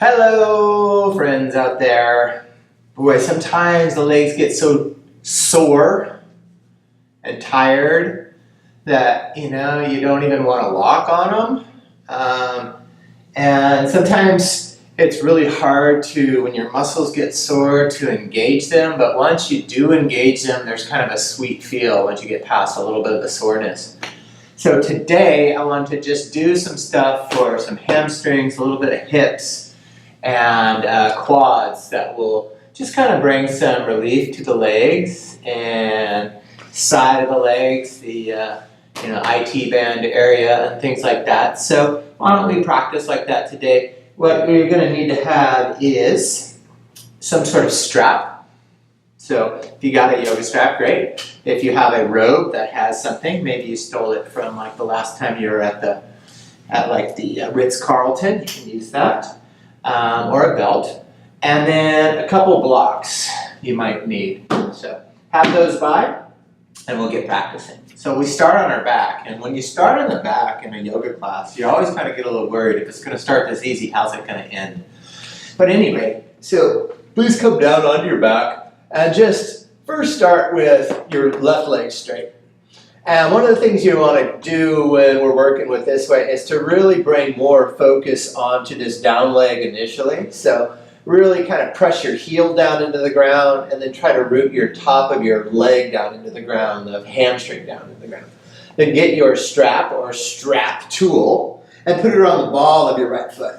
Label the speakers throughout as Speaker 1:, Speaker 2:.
Speaker 1: Hello, friends out there. Boy, sometimes the legs get so sore and tired that, you don't even want to walk on them. And sometimes it's really hard when your muscles get sore, to engage them. But once you do engage them, there's kind of a sweet feel once you get past a little bit of the soreness. So today, I want to just do some stuff for some hamstrings, a little bit of hips, and quads that will just kind of bring some relief to the legs and side of the legs, the IT band area and things like that. So why don't we practice like that today? What you're going to need to have is some sort of strap. So if you got a yoga strap, great. If you have a robe that has something, maybe you stole it from like the last time you were at the Ritz-Carlton, you can use that. Or a belt, and then a couple blocks you might need. So have those by, and we'll get practicing. So we start on our back, and when you start on the back in a yoga class, you always kind of get a little worried. If it's going to start this easy, how's it going to end? But anyway, so please come down onto your back, and just first start with your left leg straight. And one of the things you want to do when we're working with this way is to really bring more focus onto this down leg initially. So really kind of press your heel down into the ground and then try to root your top of your leg down into the ground, the hamstring down into the ground. Then get your strap or strap tool and put it around the ball of your right foot.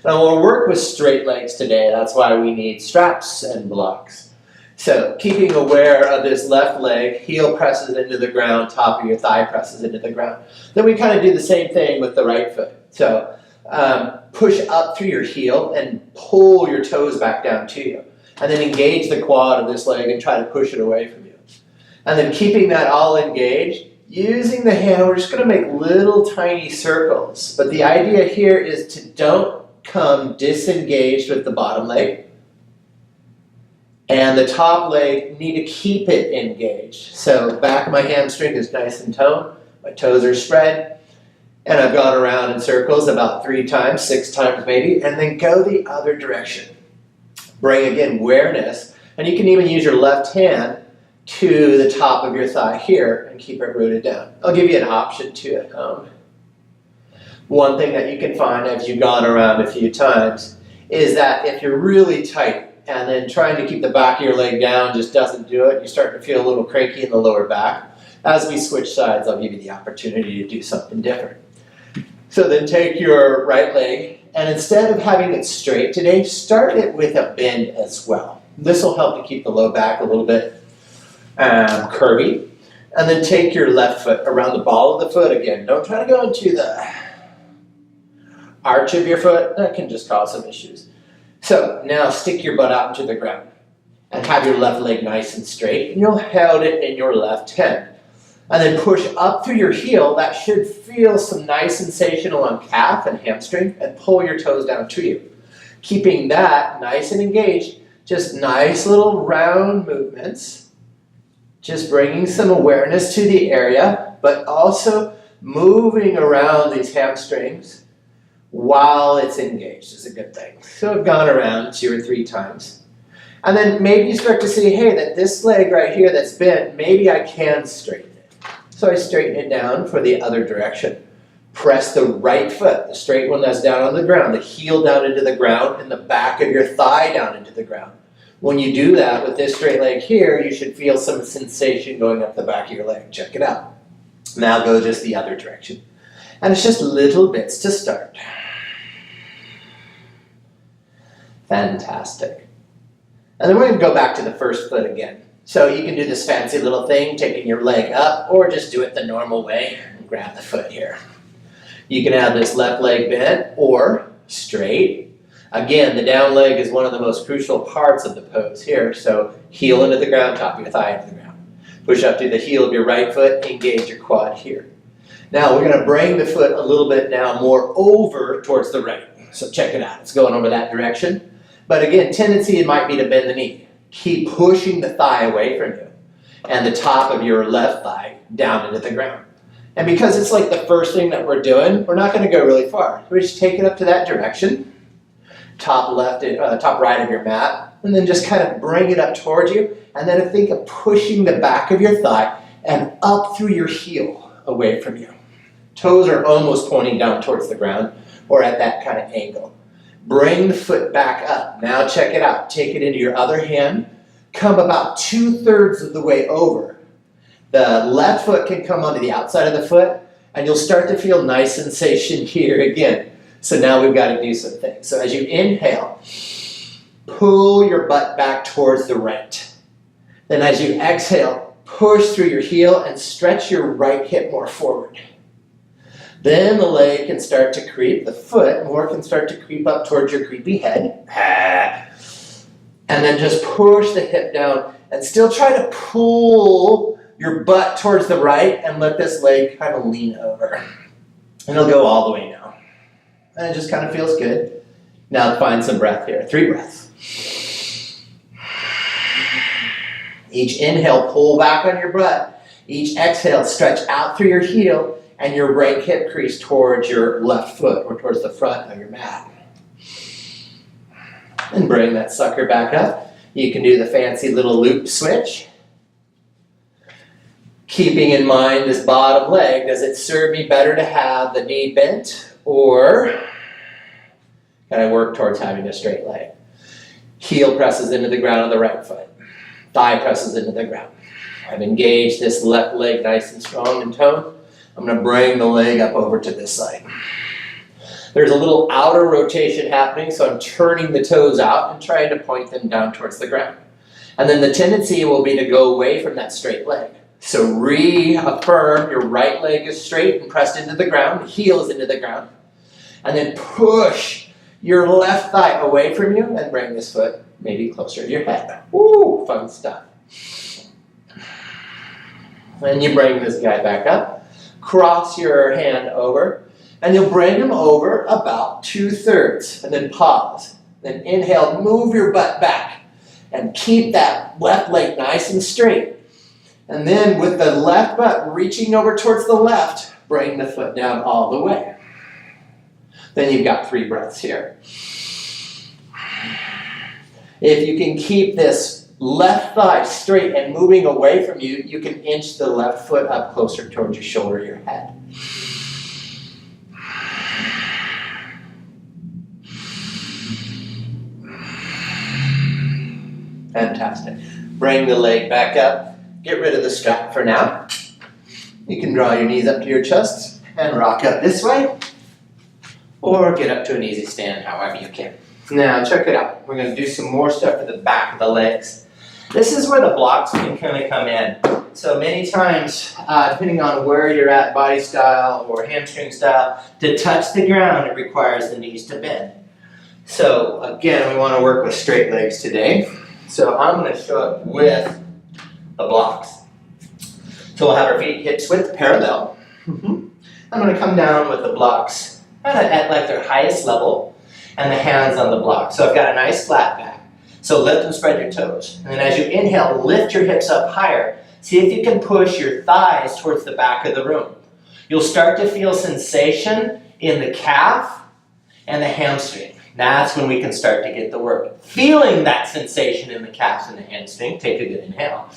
Speaker 1: Now we'll work with straight legs today. That's why we need straps and blocks. So keeping aware of this left leg, heel presses into the ground, top of your thigh presses into the ground. Then we kind of do the same thing with the right foot. So push up through your heel and pull your toes back down to you. And then engage the quad of this leg and try to push it away from you. And then keeping that all engaged, using the hand, we're just going to make little tiny circles. But the idea here is to don't come disengaged with the bottom leg. And the top leg, need to keep it engaged. So back of my hamstring is nice and toned. My toes are spread. And I've gone around in circles about 3 times, 6 times maybe. And then go the other direction. Bring, again, awareness. And you can even use your left hand to the top of your thigh here and keep it rooted down. I'll give you an option too at home. One thing that you can find as you've gone around a few times is that if you're really tight, and then trying to keep the back of your leg down just doesn't do it. You're starting to feel a little cranky in the lower back. As we switch sides, I'll give you the opportunity to do something different. So then take your right leg, and instead of having it straight today, start it with a bend as well. This will help to keep the low back a little bit curvy. And then take your left foot around the ball of the foot again. Don't try to go into the arch of your foot. That can just cause some issues. So now stick your butt out into the ground and have your left leg nice and straight, and you'll hold it in your left hand. And then push up through your heel. That should feel some nice sensation along calf and hamstring, and pull your toes down to you. Keeping that nice and engaged, just nice little round movements, just bringing some awareness to the area, but also moving around these hamstrings while it's engaged is a good thing. So I've gone around 2 or 3 times. And then maybe you start to see, hey, that this leg right here that's bent, maybe I can straighten it. So I straighten it down for the other direction. Press the right foot, the straight one that's down on the ground, the heel down into the ground, and the back of your thigh down into the ground. When you do that with this straight leg here, you should feel some sensation going up the back of your leg. Check it out. Now go just the other direction. And it's just little bits to start. Fantastic. And then we're going to go back to the first foot again. So you can do this fancy little thing, taking your leg up, or just do it the normal way and grab the foot here. You can have this left leg bent or straight. Again, the down leg is one of the most crucial parts of the pose here. So heel into the ground, top of your thigh into the ground. Push up to the heel of your right foot, engage your quad here. Now we're going to bring the foot a little bit now more over towards the right. So check it out. It's going over that direction. But again, tendency it might be to bend the knee. Keep pushing the thigh away from you. And the top of your left thigh down into the ground. And because it's like the first thing that we're doing, we're not going to go really far. We just take it up to that direction. top left, top right of your mat, and then just kind of bring it up towards you, and then think of pushing the back of your thigh and up through your heel away from you. Toes are almost pointing down towards the ground or at that kind of angle. Bring the foot back up. Now check it out. Take it into your other hand. Come about 2/3 of the way over. The left foot can come onto the outside of the foot, and you'll start to feel nice sensation here again. So now we've got to do some things. So as you inhale, pull your butt back towards the right. Then as you exhale, push through your heel and stretch your right hip more forward. Then the leg can start to creep, the foot more can start to creep up towards your creepy head. And then just push the hip down and still try to pull your butt towards the right and let this leg kind of lean over. And it'll go all the way down. And it just kind of feels good. Now find some breath here. 3 breaths. Each inhale, pull back on your butt. Each exhale, stretch out through your heel and your right hip crease towards your left foot or towards the front of your mat. And bring that sucker back up. You can do the fancy little loop switch. Keeping in mind this bottom leg, does it serve me better to have the knee bent, or can I work towards having a straight leg? Heel presses into the ground on the right foot. Thigh presses into the ground. I've engaged this left leg nice and strong and toned. I'm going to bring the leg up over to this side. There's a little outer rotation happening, so I'm turning the toes out and trying to point them down towards the ground. And then the tendency will be to go away from that straight leg. So reaffirm your right leg is straight and pressed into the ground, the heel is into the ground. And then push your left thigh away from you and bring this foot maybe closer to your head. Woo, fun stuff. Then you bring this guy back up, cross your hand over, and you'll bring him over about 2/3, and then pause. Then inhale, move your butt back, and keep that left leg nice and straight. And then with the left butt reaching over towards the left, bring the foot down all the way. Then you've got 3 breaths here. If you can keep this left thigh straight and moving away from you, you can inch the left foot up closer towards your shoulder, your head. Fantastic. Bring the leg back up. Get rid of the strap for now. You can draw your knees up to your chest and rock up this way, or get up to an easy stand, however you can. Now check it out. We're going to do some more stuff for the back of the legs. This is where the blocks can kind of come in. So many times, depending on where you're at, body style or hamstring style, to touch the ground, it requires the knees to bend. So again, we want to work with straight legs today. So I'm going to show up with the blocks. So we'll have our feet hips width parallel. I'm going to come down with the blocks kind of at like their highest level and the hands on the block. So I've got a nice flat back. So lift and spread your toes. And then as you inhale, lift your hips up higher. See if you can push your thighs towards the back of the room. You'll start to feel sensation in the calf and the hamstring. That's when we can start to get the work. Feeling that sensation in the calves and the hamstring, take a good inhale.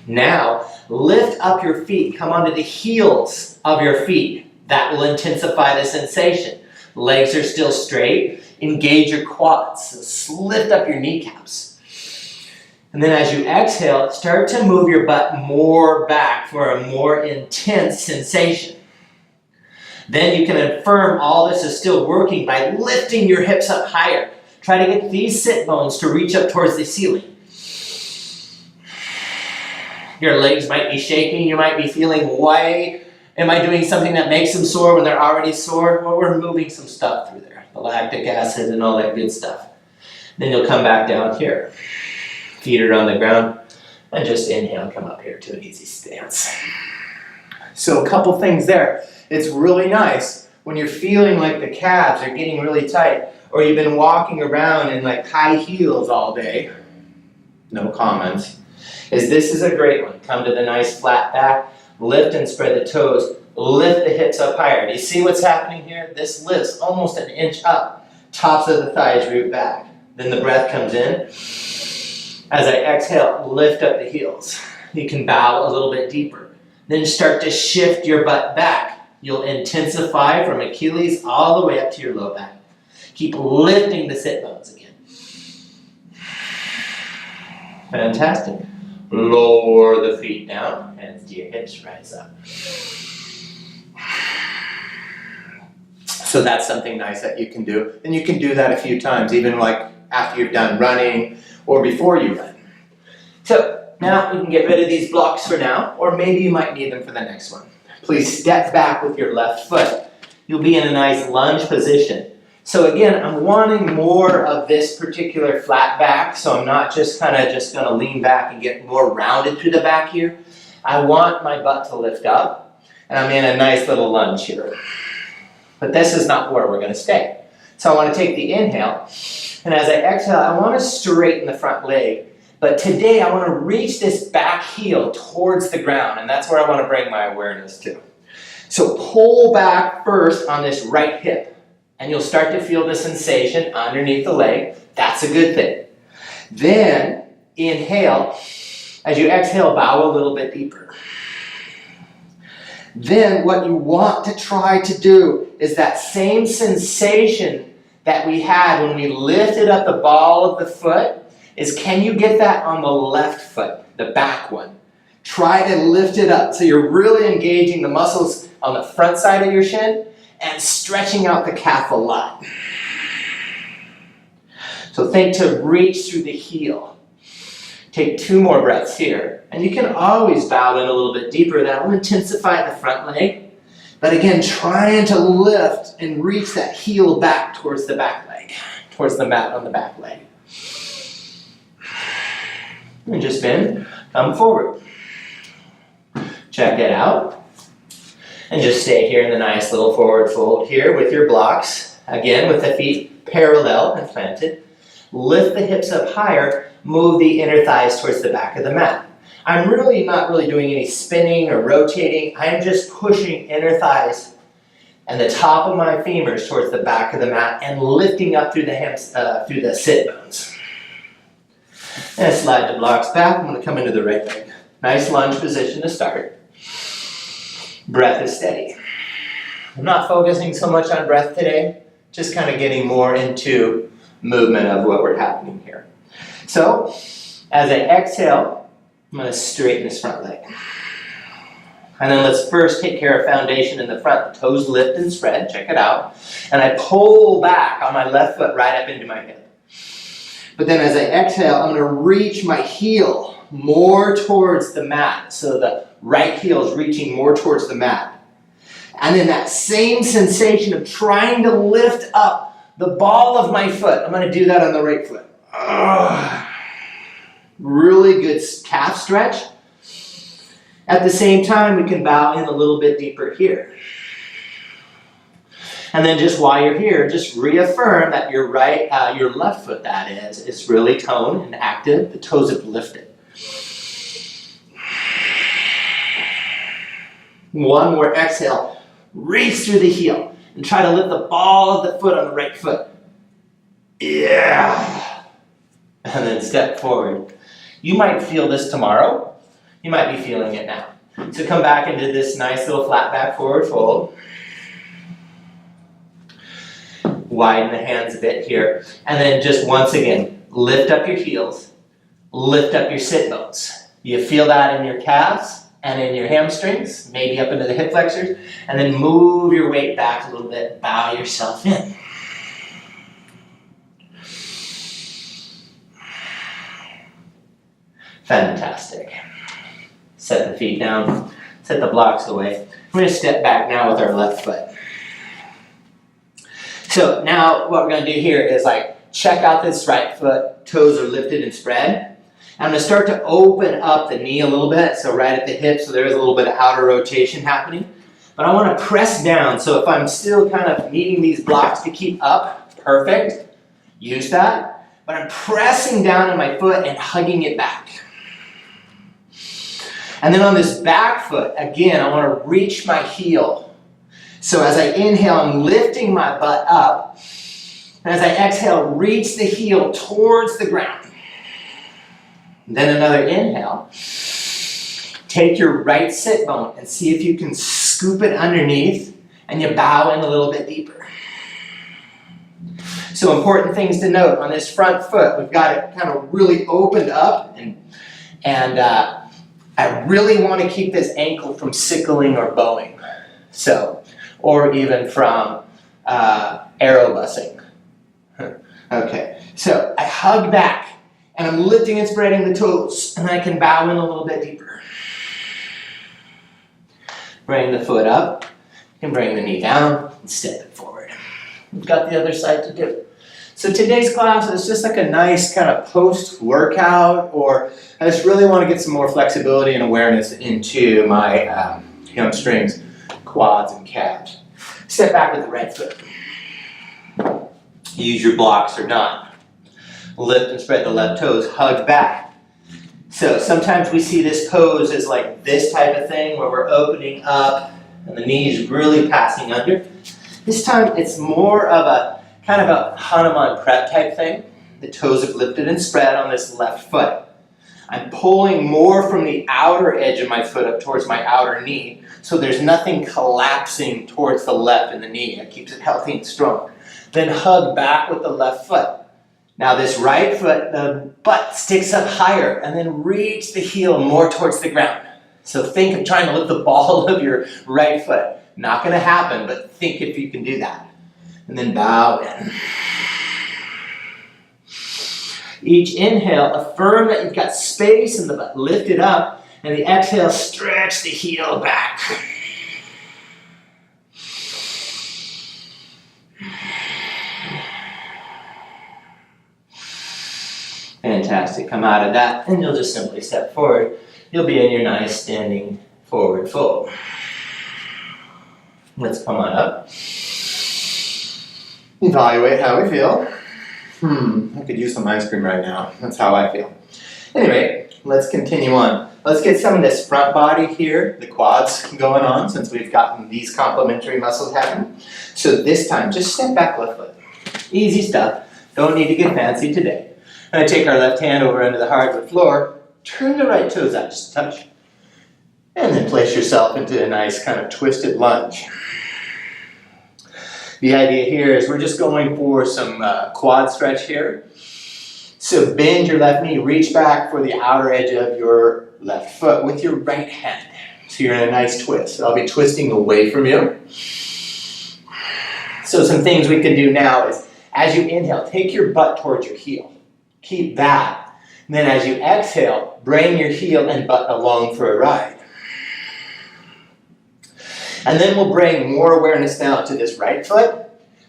Speaker 1: Now, lift up your feet, come onto the heels of your feet. That will intensify the sensation. Legs are still straight. Engage your quads. So lift up your kneecaps. And then as you exhale, start to move your butt more back for a more intense sensation. Then you can affirm all this is still working by lifting your hips up higher. Try to get these sit bones to reach up towards the ceiling. Your legs might be shaking. You might be feeling, why am I doing something that makes them sore when they're already sore? Well, we're moving some stuff through there. The lactic acid and all that good stuff. Then you'll come back down here. Feet are on the ground. And just inhale, come up here to an easy stance. So a couple things there. It's really nice when you're feeling like the calves are getting really tight, or you've been walking around in like high heels all day. No comments. This is a great one. Come to the nice flat back, lift and spread the toes, lift the hips up higher. Do you see what's happening here? This lifts almost an inch up, tops of the thighs root back. Then the breath comes in. As I exhale, lift up the heels. You can bow a little bit deeper. Then start to shift your butt back. You'll intensify from Achilles all the way up to your low back. Keep lifting the sit bones again. Fantastic. Lower the feet down, hands to your hips, rise up. So that's something nice that you can do. And you can do that a few times, even like after you've done running or before you run. So now you can get rid of these blocks for now, or maybe you might need them for the next one. Please step back with your left foot. You'll be in a nice lunge position. So again, I'm wanting more of this particular flat back, so I'm not just kind of just gonna lean back and get more rounded through the back here. I want my butt to lift up, and I'm in a nice little lunge here. But this is not where we're gonna stay. So I wanna take the inhale, and as I exhale, I wanna straighten the front leg. But today I wanna reach this back heel towards the ground, and that's where I wanna bring my awareness to. So pull back first on this right hip. And you'll start to feel the sensation underneath the leg. That's a good thing. Then, inhale. As you exhale, bow a little bit deeper. Then, what you want to try to do is that same sensation that we had when we lifted up the ball of the foot, is can you get that on the left foot, the back one? Try to lift it up so you're really engaging the muscles on the front side of your shin, and stretching out the calf a lot. So think to reach through the heel. Take 2 more breaths here. And you can always bow in a little bit deeper. That will intensify the front leg. But again, trying to lift and reach that heel back towards the back leg, towards the mat on the back leg. And just bend, come forward. Check it out. And just stay here in the nice little forward fold here with your blocks. Again, with the feet parallel and planted. Lift the hips up higher. Move the inner thighs towards the back of the mat. I'm really not doing any spinning or rotating. I'm just pushing inner thighs and the top of my femurs towards the back of the mat and lifting up through the sit bones. And slide the blocks back. I'm going to come into the right leg. Nice lunge position to start. Breath is steady. I'm not focusing so much on breath today, just kind of getting more into movement of what we're happening here. So, as I exhale, I'm going to straighten this front leg. And then let's first take care of foundation in the front. The toes lift and spread, check it out. And I pull back on my left foot right up into my hip. But then as I exhale, I'm going to reach my heel more towards the mat. So the right heel is reaching more towards the mat. And then that same sensation of trying to lift up the ball of my foot. I'm going to do that on the right foot. Really good calf stretch. At the same time, we can bow in a little bit deeper here. And then just while you're here, just reaffirm that your left foot, that is really toned and active. The toes have lifted. One more exhale. Reach through the heel and try to lift the ball of the foot on the right foot. Yeah. And then step forward. You might feel this tomorrow. You might be feeling it now. So come back into this nice little flat back forward fold. Widen the hands a bit here. And then just once again, lift up your heels. Lift up your sit bones. You feel that in your calves and in your hamstrings, maybe up into the hip flexors. And then move your weight back a little bit. Bow yourself in. Fantastic. Set the feet down. Set the blocks away. We're going to step back now with our left foot. So now what we're going to do here is check out this right foot. Toes are lifted and spread. I'm going to start to open up the knee a little bit. So right at the hip, so there's a little bit of outer rotation happening. But I want to press down. So if I'm still kind of needing these blocks to keep up, perfect. Use that. But I'm pressing down on my foot and hugging it back. And then on this back foot, again, I want to reach my heel. So as I inhale, I'm lifting my butt up. And as I exhale, reach the heel towards the ground. Then another inhale. Take your right sit bone and see if you can scoop it underneath, and you bow in a little bit deeper. So important things to note on this front foot, we've got it kind of really opened up, and I really want to keep this ankle from sickling or bowing, so, or even from arrow busing. Okay, so I hug back, and I'm lifting and spreading the toes, and I can bow in a little bit deeper. Bring the foot up, and bring the knee down, and step it forward. We've got the other side to do. So today's class is just like a nice kind of post-workout, or I just really want to get some more flexibility and awareness into my hamstrings, quads, and calves. Step back with the right foot. Use your blocks or not. Lift and spread the left toes, hug back. So sometimes we see this pose as like this type of thing where we're opening up and the knees really passing under. This time it's more of a kind of a Hanuman prep type thing. The toes have lifted and spread on this left foot. I'm pulling more from the outer edge of my foot up towards my outer knee, so there's nothing collapsing towards the left in the knee. It keeps it healthy and strong. Then hug back with the left foot. Now this right foot, the butt sticks up higher, and then reach the heel more towards the ground. So think of trying to lift the ball of your right foot. Not going to happen, but think if you can do that. And then bow in. Each inhale, affirm that you've got space in the butt. Lift it up, and the exhale, stretch the heel back. Fantastic. Come out of that, and you'll just simply step forward. You'll be in your nice standing forward fold. Let's come on up. Evaluate how we feel. I could use some ice cream right now. That's how I feel. Anyway, let's continue on. Let's get some of this front body here, the quads going on, since we've gotten these complementary muscles happening. So this time, just step back left foot. Easy stuff. Don't need to get fancy today. I'm going to take our left hand over under the hardwood floor, turn the right toes out just a touch, and then place yourself into a nice kind of twisted lunge. The idea here is we're just going for some quad stretch here. So bend your left knee, reach back for the outer edge of your left foot with your right hand. So you're in a nice twist. I'll be twisting away from you. So some things we can do now is, as you inhale, take your butt towards your heel. Keep that. And then as you exhale, bring your heel and butt along for a ride. And then we'll bring more awareness now to this right foot.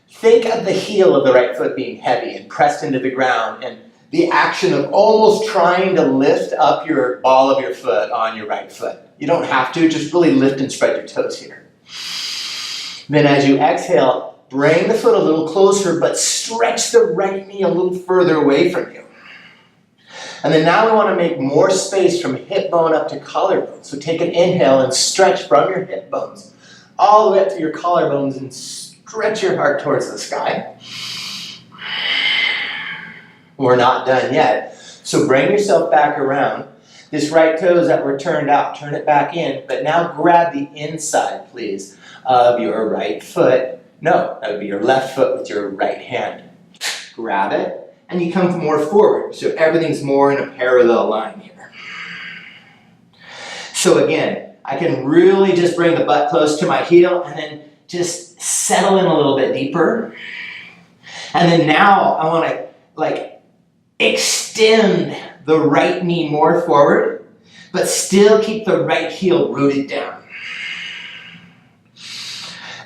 Speaker 1: Think of the heel of the right foot being heavy and pressed into the ground, and the action of almost trying to lift up your ball of your foot on your right foot. You don't have to, just really lift and spread your toes here. Then as you exhale, bring the foot a little closer, but stretch the right knee a little further away from you. And then now we want to make more space from hip bone up to collarbone. So take an inhale and stretch from your hip bones all the way up to your collarbones and stretch your heart towards the sky. We're not done yet. So bring yourself back around. This right toes that were turned out, turn it back in, but now grab the inside, please, of your right foot. No, that would be your left foot with your right hand. Grab it. And you come more forward, so everything's more in a parallel line here. So again, I can really just bring the butt close to my heel and then just settle in a little bit deeper. And then now I want to extend the right knee more forward, but still keep the right heel rooted down.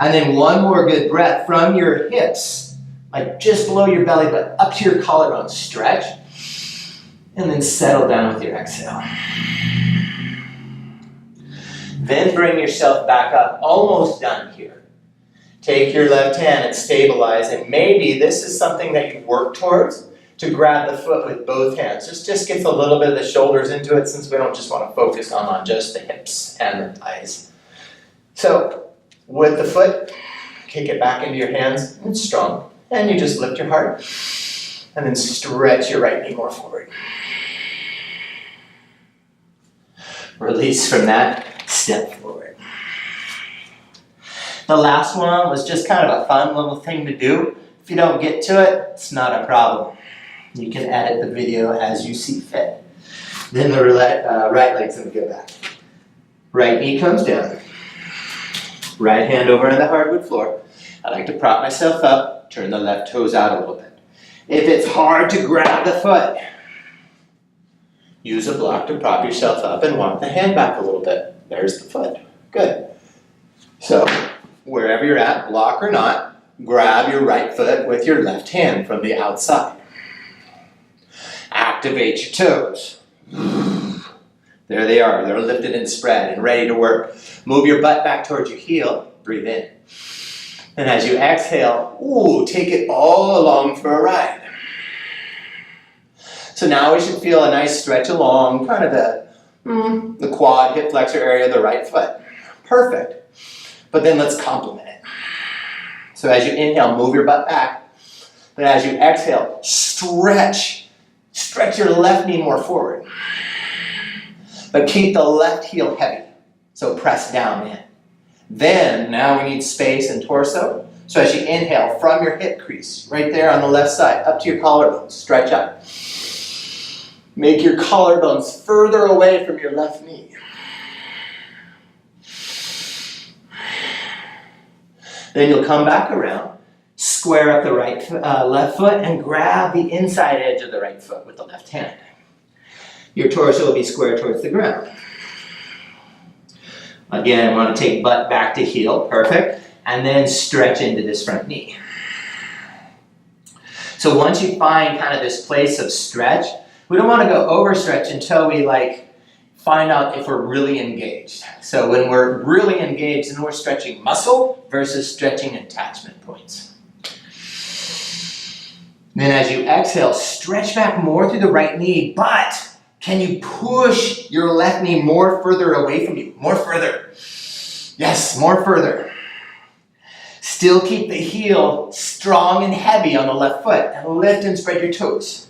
Speaker 1: And then one more good breath from your hips. Like just below your belly, but up to your collarbone. Stretch. And then settle down with your exhale. Then bring yourself back up. Almost done here. Take your left hand and stabilize. And maybe this is something that you work towards. to grab the foot with both hands. Just gets a little bit of the shoulders into it since we don't just want to focus on just the hips and the thighs. So with the foot, kick it back into your hands, and it's strong. And you just lift your heart, and then stretch your right knee more forward. Release from that, step forward. The last one was just kind of a fun little thing to do. If you don't get to it, it's not a problem. You can edit the video as you see fit. Then the right leg's gonna go back. Right knee comes down. Right hand over on the hardwood floor. I like to prop myself up, turn the left toes out a little bit. If it's hard to grab the foot, use a block to prop yourself up and walk the hand back a little bit. There's the foot. Good. So, wherever you're at, block or not, grab your right foot with your left hand from the outside. Activate your toes. There they are. They're lifted and spread and ready to work. Move your butt back towards your heel. Breathe in. And as you exhale, take it all along for a ride. So now we should feel a nice stretch along kind of the quad, hip flexor area of the right foot. Perfect. But then let's complement it. So as you inhale, move your butt back. But as you exhale, stretch your left knee more forward. But keep the left heel heavy. So press down in. Then, now we need space and torso. So as you inhale from your hip crease, right there on the left side, up to your collarbones, stretch up. Make your collarbones further away from your left knee. Then you'll come back around, square up the left foot, and grab the inside edge of the right foot with the left hand. Your torso will be square towards the ground. Again, I want to take butt back to heel, perfect, and then stretch into this front knee. So once you find kind of this place of stretch, we don't want to go overstretch until we find out if we're really engaged. So when we're really engaged, then we're stretching muscle versus stretching attachment points. Then as you exhale, stretch back more through the right knee, but can you push your left knee more further away from you? More further. Yes, more further. Still keep the heel strong and heavy on the left foot, and lift and spread your toes.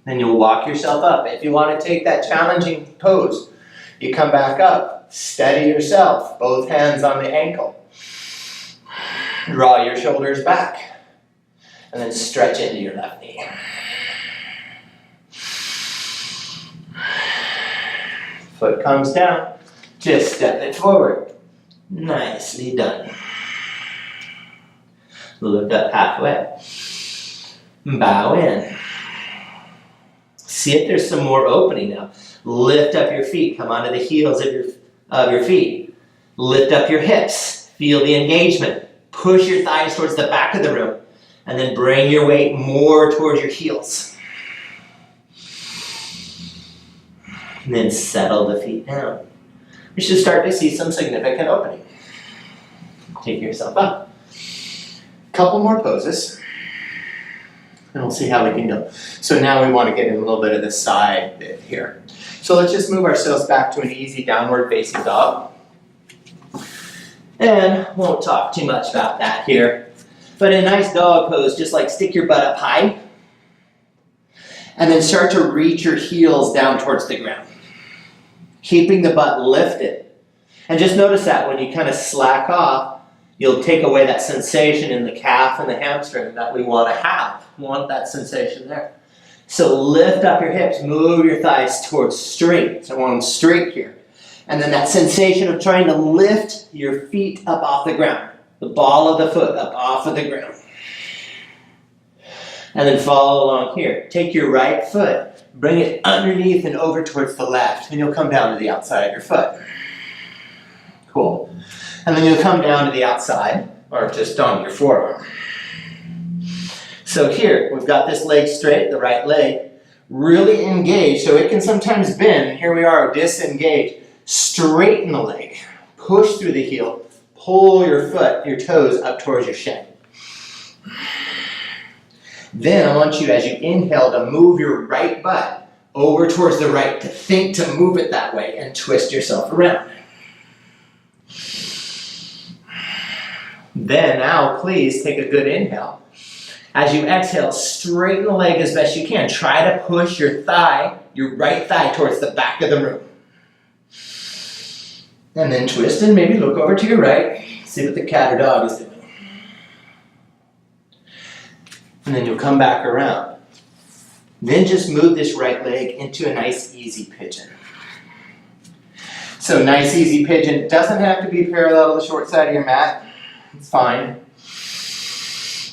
Speaker 1: Then you'll walk yourself up. If you want to take that challenging pose, you come back up, steady yourself, both hands on the ankle. Draw your shoulders back, and then stretch into your left knee. Foot comes down, just step it forward. Nicely done. Lift up halfway. Bow in. See if there's some more opening now. Lift up your feet. Come onto the heels of your feet. Lift up your hips. Feel the engagement. Push your thighs towards the back of the room. And then bring your weight more towards your heels. And then settle the feet down. We should start to see some significant opening. Take yourself up. Couple more poses. And we'll see how we can go. So now we want to get in a little bit of the side bit here. So let's just move ourselves back to an easy downward facing dog. And won't talk too much about that here. But in a nice dog pose, just stick your butt up high. And then start to reach your heels down towards the ground. Keeping the butt lifted. And just notice that when you kind of slack off, you'll take away that sensation in the calf and the hamstring that we want to have. We want that sensation there. So lift up your hips, move your thighs towards straight. So I want them straight here. And then that sensation of trying to lift your feet up off the ground. The ball of the foot up off of the ground. And then follow along here. Take your right foot, bring it underneath and over towards the left, and you'll come down to the outside of your foot. Cool. And then you'll come down to the outside, or just on your forearm. So here, we've got this leg straight, the right leg, really engaged, so it can sometimes bend. Here we are, disengaged. Straighten the leg. Push through the heel. Pull your foot, your toes up towards your shin. Then I want you, as you inhale, to move your right butt over towards the right, to think to move it that way and twist yourself around. Then now, please take a good inhale. As you exhale, straighten the leg as best you can. Try to push your thigh, your right thigh, towards the back of the room. And then twist and maybe look over to your right. See what the cat or dog is doing. And then you'll come back around. Then just move this right leg into a nice easy pigeon. So nice easy pigeon doesn't have to be parallel to the short side of your mat. It's fine.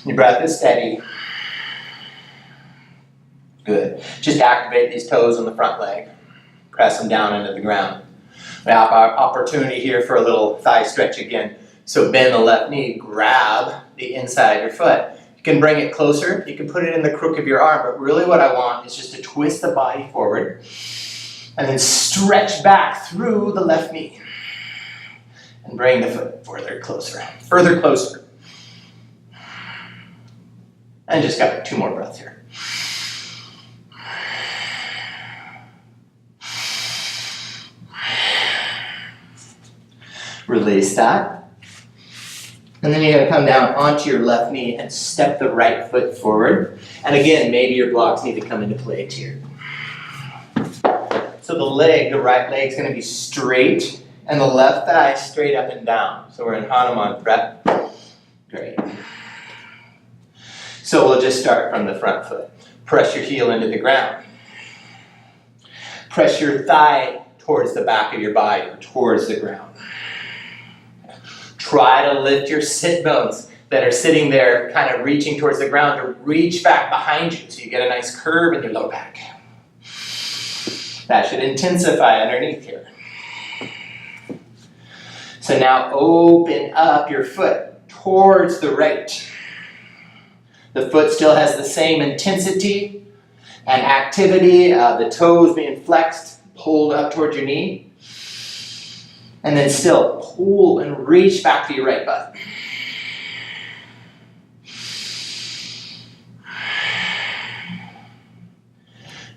Speaker 1: Your breath is steady. Good. Just activate these toes on the front leg. Press them down into the ground. We have our opportunity here for a little thigh stretch again. So bend the left knee, grab the inside of your foot. You can bring it closer. You can put it in the crook of your arm, but really what I want is just to twist the body forward and then stretch back through the left knee and bring the foot further closer. And just got 2 more breaths here. Release that. And then you're going to come down onto your left knee and step the right foot forward. And again, maybe your blocks need to come into play too. So the right leg is going to be straight and the left thigh straight up and down. So we're in Hanuman prep. Great. So we'll just start from the front foot. Press your heel into the ground. Press your thigh towards the back of your body or towards the ground. Try to lift your sit bones that are sitting there kind of reaching towards the ground to reach back behind you so you get a nice curve in your low back. That should intensify underneath here. So now open up your foot towards the right. The foot still has the same intensity and activity, the toes being flexed, pulled up towards your knee. And then still pull and reach back to your right butt.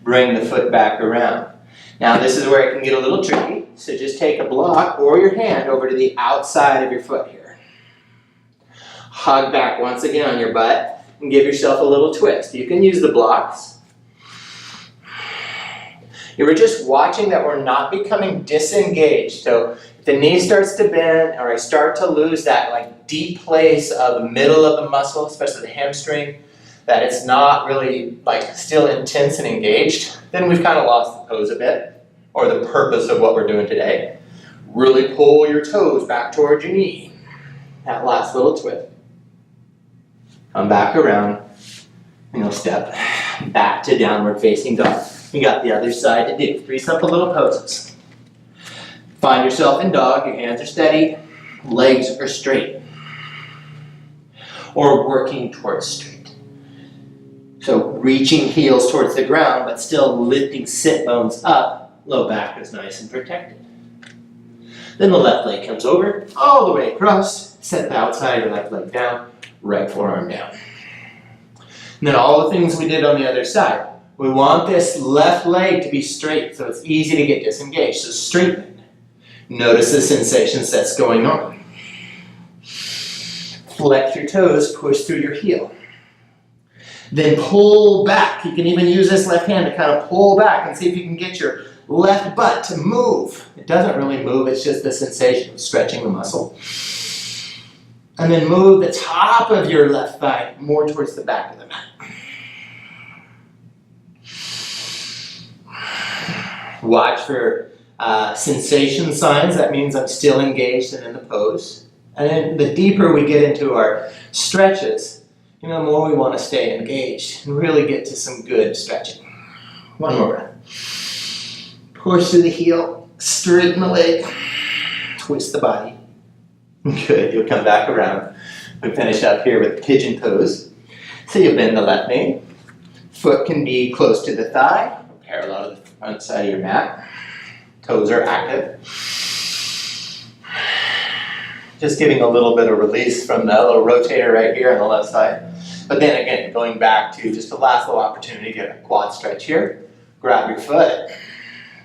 Speaker 1: Bring the foot back around. Now this is where it can get a little tricky. So just take a block or your hand over to the outside of your foot here. Hug back once again on your butt and give yourself a little twist. You can use the blocks. You were just watching that we're not becoming disengaged. So if the knee starts to bend or I start to lose that like deep place of the middle of the muscle, especially the hamstring, that it's not really like still intense and engaged, then we've kind of lost the pose a bit or the purpose of what we're doing today. Really pull your toes back towards your knee. That last little twist. Come back around and you'll step back to downward facing dog. You got the other side to do. 3 simple little poses. Find yourself in dog. Your hands are steady. Legs are straight. Or working towards straight. So reaching heels towards the ground, but still lifting sit bones up. Low back is nice and protected. Then the left leg comes over, all the way across. Set the outside of your left leg down. Right forearm down. And then all the things we did on the other side. We want this left leg to be straight, so it's easy to get disengaged. So straighten it. Notice the sensations that's going on. Flex your toes, push through your heel. Then pull back. You can even use this left hand to kind of pull back and see if you can get your left butt to move. It doesn't really move, it's just the sensation of stretching the muscle. And then move the top of your left thigh more towards the back of the mat. Watch for sensation signs. That means I'm still engaged and in the pose. And then the deeper we get into our stretches, the more we want to stay engaged and really get to some good stretching. One more breath. Push through the heel, straighten the leg, twist the body. Good, you'll come back around. We finish up here with pigeon pose. So you'll bend the left knee. Foot can be close to the thigh, parallel to the front side of your mat. Toes are active. Just giving a little bit of release from the little rotator right here on the left side. But then again, going back to just the last little opportunity, get a quad stretch here. Grab your foot,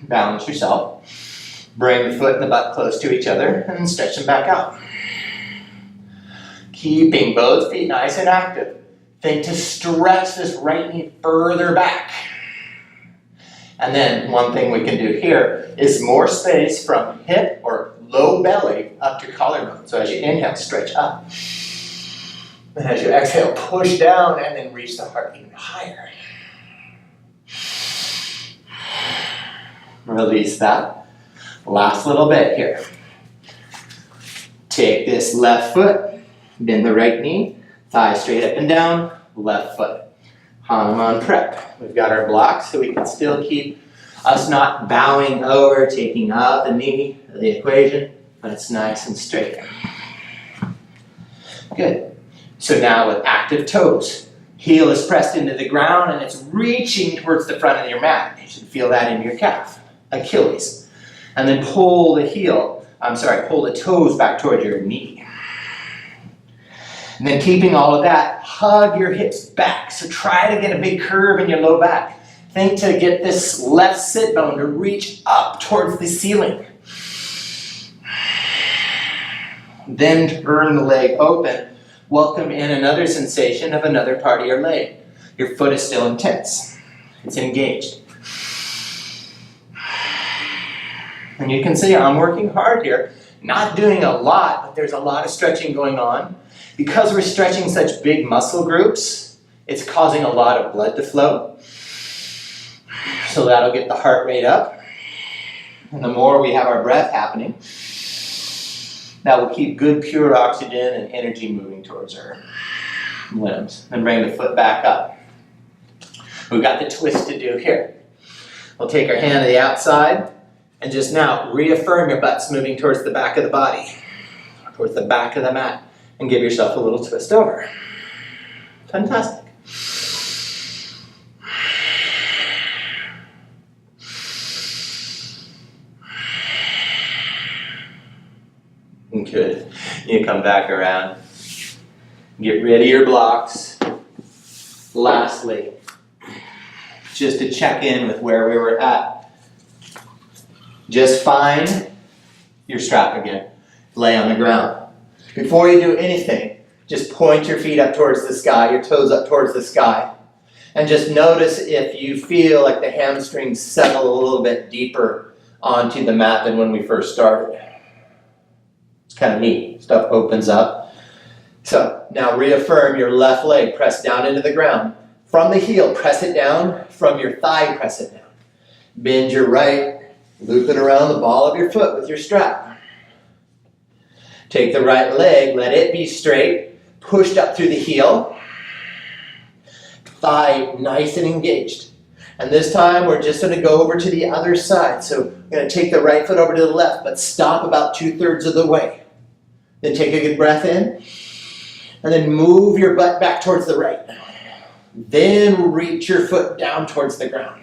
Speaker 1: balance yourself. Bring the foot and the butt close to each other and stretch them back out. Keeping both feet nice and active. Think to stretch this right knee further back. And then one thing we can do here is more space from hip or low belly up to collarbone. So as you inhale, stretch up. And as you exhale, push down and then reach the heart even higher. Release that. Last little bit here. Take this left foot, bend the right knee, thigh straight up and down, left foot. Hanuman prep. We've got our blocks so we can still keep us not bowing over, taking out the knee of the equation, but it's nice and straight. Good. So now with active toes, heel is pressed into the ground and it's reaching towards the front of your mat. You should feel that in your calf, Achilles. And then pull the toes back toward your knee. And then keeping all of that, hug your hips back. So try to get a big curve in your low back. Think to get this left sit bone to reach up towards the ceiling. Then turn the leg open. Welcome in another sensation of another part of your leg. Your foot is still intense. It's engaged. And you can see I'm working hard here. Not doing a lot, but there's a lot of stretching going on. Because we're stretching such big muscle groups, it's causing a lot of blood to flow. So that'll get the heart rate up. And the more we have our breath happening, that will keep good pure oxygen and energy moving towards our limbs. And bring the foot back up. We've got the twist to do here. We'll take our hand to the outside and just now reaffirm your butt's moving towards the back of the body, towards the back of the mat, and give yourself a little twist over. Fantastic. Good. You come back around. Get rid of your blocks. Lastly, just to check in with where we were at. Just find your strap again. Lay on the ground. Before you do anything, just point your feet up towards the sky, your toes up towards the sky. And just notice if you feel like the hamstrings settle a little bit deeper onto the mat than when we first started. Kind of neat. Stuff opens up. So now reaffirm your left leg. Press down into the ground. From the heel, press it down. From your thigh, press it down. Bend your right. Loop it around the ball of your foot with your strap. Take the right leg. Let it be straight. Pushed up through the heel. Thigh nice and engaged. And this time we're just going to go over to the other side. So we're going to take the right foot over to the left, but stop about 2/3 of the way. Then take a good breath in, and then move your butt back towards the right. Then reach your foot down towards the ground.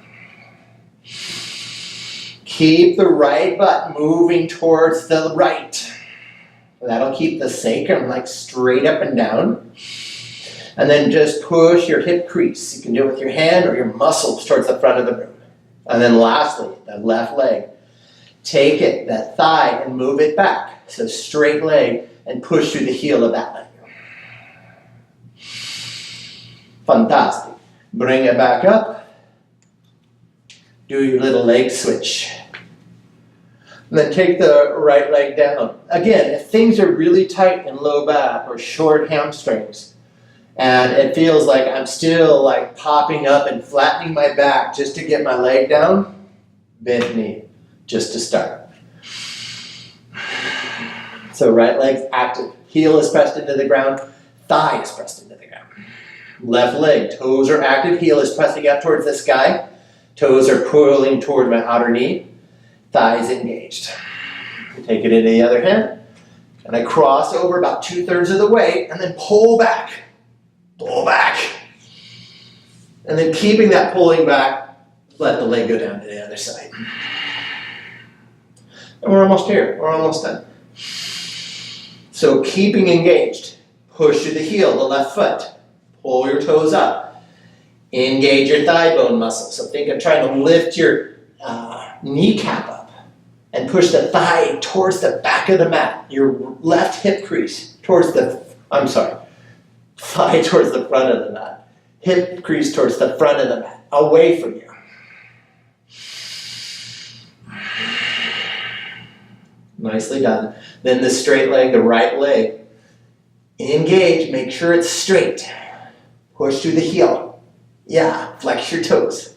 Speaker 1: Keep the right butt moving towards the right. That'll keep the sacrum like straight up and down. And then just push your hip crease. You can do it with your hand or your muscles towards the front of the room. And then lastly, the left leg. Take it, that thigh, and move it back. So straight leg and push through the heel of that leg. Fantastic. Bring it back up. Do your little leg switch. And then take the right leg down. Again, if things are really tight in low back or short hamstrings, and it feels like I'm still like popping up and flattening my back just to get my leg down, bend knee, just to start. So right leg's active. Heel is pressed into the ground. Thigh is pressed into the ground. Left leg, toes are active. Heel is pressing up towards the sky. Toes are pulling toward my outer knee. Thighs engaged. Take it into the other hand. And I cross over about 2/3 of the way and then pull back. Pull back. And then keeping that pulling back, let the leg go down to the other side. And we're almost here. We're almost done. So keeping engaged. Push through the heel, the left foot. Pull your toes up. Engage your thigh bone muscle. So think of trying to lift your kneecap up and push the thigh towards the back of the mat. Your left hip crease towards thigh towards the front of the mat. Hip crease towards the front of the mat, away from you. Nicely done. Then the straight leg, the right leg. Engage, make sure it's straight. Push through the heel. Yeah, flex your toes.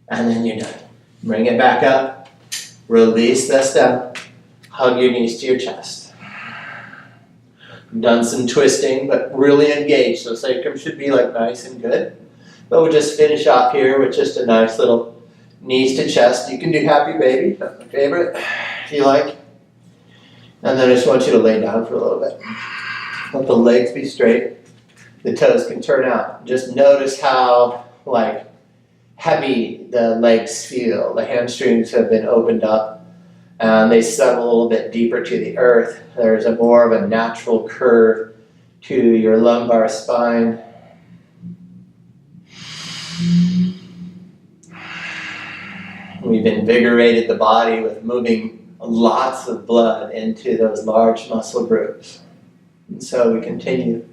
Speaker 1: And then you're done. Bring it back up. Release this down. Hug your knees to your chest. Done some twisting, but really engaged. So sacrum should be like nice and good. But we'll just finish off here with just a nice little knees to chest. You can do happy baby, that's my favorite, if you like. And then I just want you to lay down for a little bit. Let the legs be straight. The toes can turn out. Just notice how heavy the legs feel. The hamstrings have been opened up and they settle a little bit deeper to the earth. There's a more of a natural curve to your lumbar spine. We've invigorated the body with moving lots of blood into those large muscle groups. And so we continue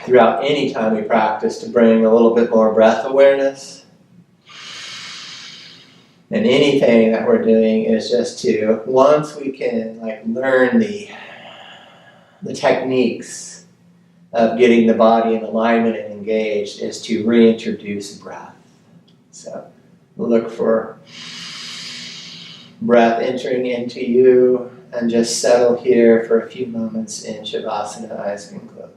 Speaker 1: throughout any time we practice to bring a little bit more breath awareness. And anything that we're doing is just to, once we can learn the techniques of getting the body in alignment and engaged, is to reintroduce breath. So look for breath entering into you and just settle here for a few moments in Shavasana, eyes can close.